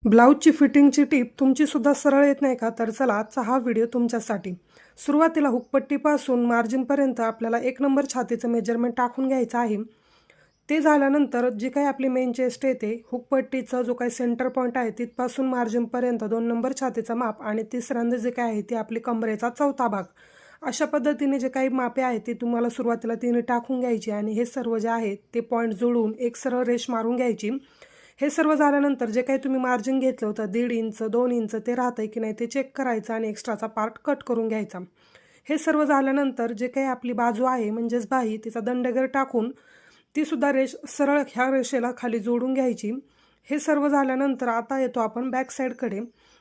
ब्लाऊजची फिटिंगची टीप तुमची सुद्धा सरळ येत नाही का? तर चला आजचा हा व्हिडिओ तुमच्यासाठी. सुरुवातीला हुकपट्टीपासून मार्जिनपर्यंत आपल्याला 1 नंबर छातीचं मेजरमेंट टाकून घ्यायचं आहे. ते झाल्यानंतर जी काही आपली मेन चेस्ट येते, हुकपट्टीचा जो काही सेंटर पॉईंट आहे तिथपासून मार्जिनपर्यंत 2 नंबर छातीचं माप आणि तिसऱ्यांदा जे काय आहे ते आपली कमरेचा चौथा भाग. अशा पद्धतीने जे काही मापे आहेत ते तुम्हाला सुरुवातीला तिने टाकून घ्यायची आणि हे सर्व जे आहे ते पॉईंट जुळवून एक सरळ रेष मारून घ्यायची. हे सर्व झाल्यानंतर जे काही तुम्ही मार्जिन घेतलं होतं 1.5 इंच 2 इंच ते राहतंय की नाही ते चेक करायचं आणि एक्स्ट्राचा पार्ट कट करून घ्यायचा. हे सर्व झाल्यानंतर जे काही आपली बाजू आहे म्हणजेच बाही तिचा दंडगर टाकून ती सुद्धा रेष सरळ ह्या रेषेला खाली जोडून घ्यायची. हे सर्व झाल्यानंतर आता येतो आपण बॅक साईडकडे.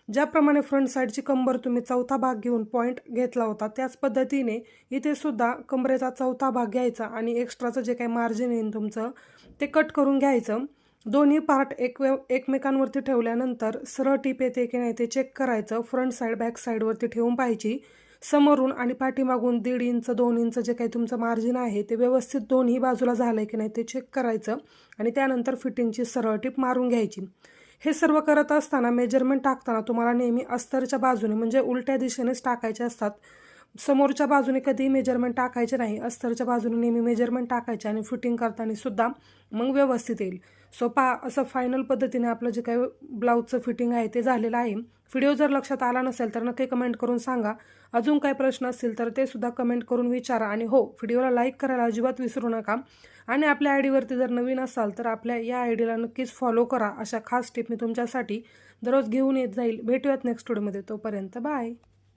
ज्याप्रमाणे फ्रंट साईडची कंबर तुम्ही चौथा भाग घेऊन पॉईंट घेतला होता त्याच पद्धतीने इथे सुद्धा कमरेचा चौथा भाग घ्यायचा आणि एक्स्ट्राचं जे काही मार्जिन येईल तुमचं ते कट करून घ्यायचं. दोन्ही पार्ट एकमेकांवरती ठेवल्यानंतर सरळ टीप येते की नाही ते चेक करायचं. फ्रंट साईड बॅक साईडवरती ठेवून पाहायची. समोरून आणि पाठीमागून 1.5 इंच 2 इंच जे काही तुमचं मार्जिन आहे ते व्यवस्थित दोन्ही बाजूला झालं की नाही ते चेक करायचं आणि त्यानंतर फिटिंगची सरळ टीप मारून घ्यायची. हे सर्व करत असताना मेजरमेंट टाकताना तुम्हाला नेहमी अस्तरच्या बाजूने म्हणजे उलट्या दिशेनेच टाकायचे असतात. समोरच्या बाजूने कधीही मेजरमेंट टाकायचे नाही. अस्तरच्या बाजूने नेहमी मेजरमेंट टाकायचे आणि फिटिंग करताना सुद्धा मग व्यवस्थित येईल. सो असं फायनल पद्धतीने आपलं जे काही ब्लाऊजचं फिटिंग आहे ते झालेलं आहे. व्हिडिओ जर लक्षात आला नसेल तर नक्की कमेंट करून सांगा. अजून काही प्रश्न असतील तर ते सुद्धा कमेंट करून विचारा आणि हो, व्हिडिओला लाईक करायला अजिबात विसरू नका. आणि आपल्या आयडीवरती जर नवीन असाल तर आपल्या या आयडीला नक्कीच फॉलो करा. अशा खास टिप मी तुमच्यासाठी दररोज घेऊन येत जाईल. भेटूयात नेक्स्ट व्हिडिओमध्ये. तोपर्यंत बाय.